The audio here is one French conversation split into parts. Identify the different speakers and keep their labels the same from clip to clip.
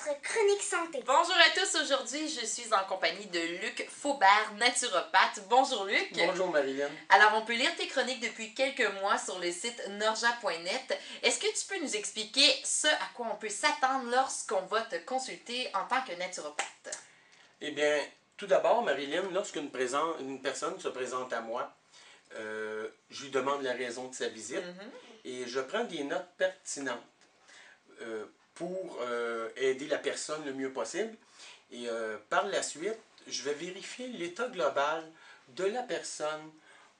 Speaker 1: notre chronique santé.
Speaker 2: Bonjour à tous, aujourd'hui je suis en compagnie de Luc Faubert, naturopathe. Bonjour Luc.
Speaker 3: Bonjour Marilyn.
Speaker 2: Alors on peut lire tes chroniques depuis quelques mois sur le site norja.net. Est-ce que tu peux nous expliquer ce à quoi on peut s'attendre lorsqu'on va te consulter en tant que naturopathe?
Speaker 3: Eh bien, tout d'abord Marilyn, lorsqu'une personne se présente à moi, je lui demande la raison de sa visite et je prends des notes pertinentes pour aider la personne le mieux possible. Et par la suite, je vais vérifier l'état global de la personne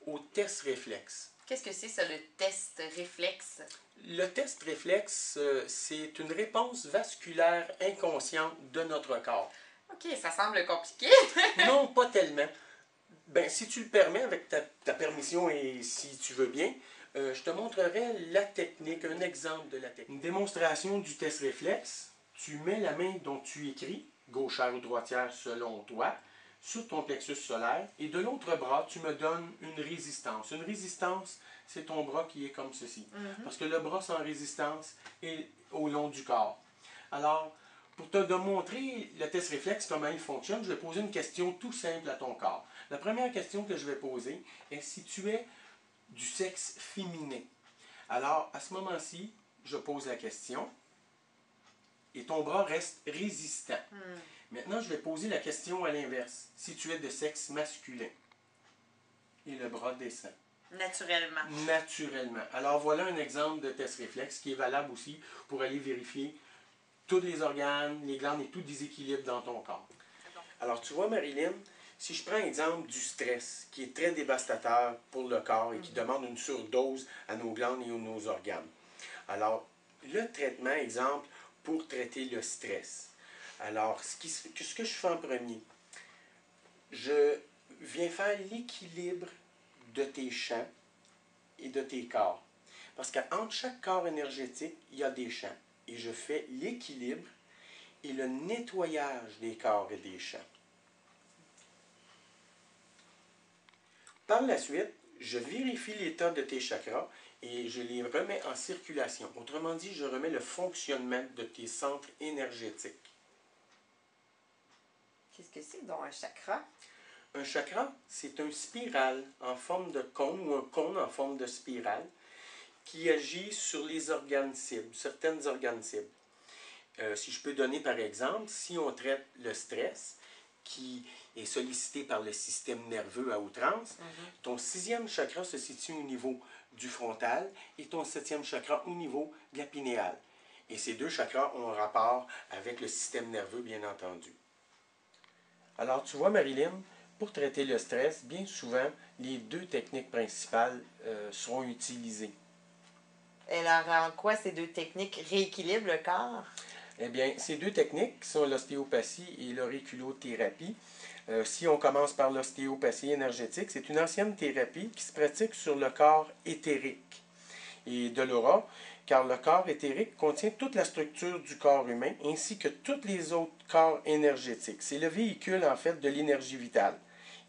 Speaker 3: au test réflexe.
Speaker 2: Qu'est-ce que c'est ça, le test réflexe?
Speaker 3: Le test réflexe, c'est une réponse vasculaire inconsciente de notre corps.
Speaker 2: Ok, ça semble compliqué.
Speaker 3: Non, pas tellement. Ben, si tu le permets, avec ta permission et si tu veux bien, je te montrerai la technique, un exemple de la technique. Une démonstration du test réflexe. Tu mets la main dont tu écris, gauchère ou droitière selon toi, sur ton plexus solaire et de l'autre bras, tu me donnes une résistance. Une résistance, c'est ton bras qui est comme ceci. Parce que le bras sans résistance est au long du corps. Alors, pour te démontrer le test réflexe, comment il fonctionne, je vais poser une question tout simple à ton corps. La première question que je vais poser est si tu es du sexe féminin. Alors, à ce moment-ci, je pose la question et ton bras reste résistant. Maintenant, je vais poser la question à l'inverse. Si tu es de sexe masculin. Et le bras descend.
Speaker 2: Naturellement.
Speaker 3: Naturellement. Alors, voilà un exemple de test réflexe qui est valable aussi pour aller vérifier tous les organes, les glandes et tout déséquilibre dans ton corps. Alors, tu vois, Marilyn, si je prends l'exemple du stress, qui est très dévastateur pour le corps et qui demande une surdose à nos glandes et à nos organes. Alors, le traitement, exemple, pour traiter le stress. Alors, ce que je fais en premier, je viens faire l'équilibre de tes champs et de tes corps. Parce qu'entre chaque corps énergétique, il y a des champs. Et je fais l'équilibre et le nettoyage des corps et des champs. Par la suite, je vérifie l'état de tes chakras et je les remets en circulation. Autrement dit, je remets le fonctionnement de tes centres énergétiques.
Speaker 2: Qu'est-ce que c'est donc un chakra?
Speaker 3: Un chakra, c'est une spirale en forme de cône ou un cône en forme de spirale qui agit sur les organes cibles, certaines organes cibles. Si je peux donner par exemple, si on traite le stress qui est sollicité par le système nerveux à outrance, ton 6e chakra se situe au niveau du frontal et ton 7e chakra au niveau de la pinéale. Et ces deux chakras ont un rapport avec le système nerveux, bien entendu. Alors, tu vois, Marilyn, pour traiter le stress, bien souvent, les deux techniques principales seront utilisées.
Speaker 2: Et alors, en quoi ces deux techniques rééquilibrent le corps?
Speaker 3: Eh bien, ces deux techniques sont l'ostéopathie et l'auriculothérapie. Si on commence par l'ostéopathie énergétique, c'est une ancienne thérapie qui se pratique sur le corps éthérique et de l'aura, car le corps éthérique contient toute la structure du corps humain ainsi que tous les autres corps énergétiques. C'est le véhicule, en fait, de l'énergie vitale.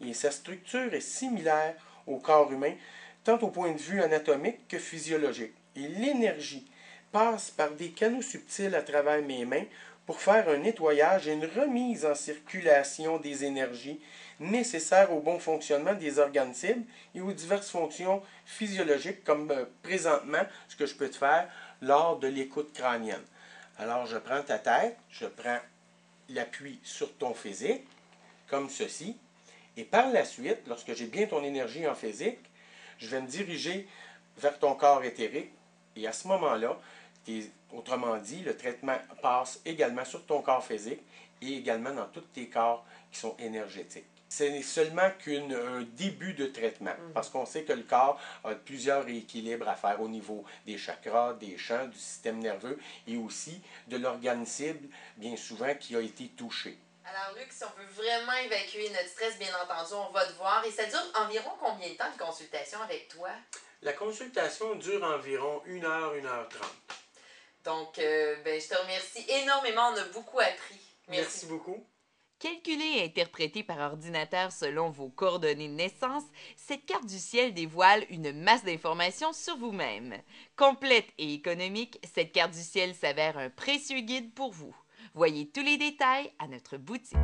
Speaker 3: Et sa structure est similaire au corps humain, tant au point de vue anatomique que physiologique. Et l'énergie passe par des canaux subtils à travers mes mains pour faire un nettoyage et une remise en circulation des énergies nécessaires au bon fonctionnement des organes cibles et aux diverses fonctions physiologiques comme présentement ce que je peux te faire lors de l'écoute crânienne. Alors je prends ta tête, je prends l'appui sur ton physique comme ceci et par la suite, lorsque j'ai bien ton énergie en physique, je vais me diriger vers ton corps éthérique et à ce moment-là, autrement dit, le traitement passe également sur ton corps physique et également dans tous tes corps qui sont énergétiques. Ce n'est seulement qu'un début de traitement, parce qu'on sait que le corps a plusieurs rééquilibres à faire au niveau des chakras, des champs, du système nerveux et aussi de l'organe cible, bien souvent, qui a été touché.
Speaker 2: Alors Luc, si on veut vraiment évacuer notre stress, bien entendu, on va te voir. Et ça dure environ combien de temps de consultation avec toi?
Speaker 3: La consultation dure environ 1 heure, 1 heure 30.
Speaker 2: Donc, je te remercie énormément, on a beaucoup appris.
Speaker 3: Merci beaucoup.
Speaker 4: Calculée et interprétée par ordinateur selon vos coordonnées de naissance, cette carte du ciel dévoile une masse d'informations sur vous-même. Complète et économique, cette carte du ciel s'avère un précieux guide pour vous. Voyez tous les détails à notre boutique.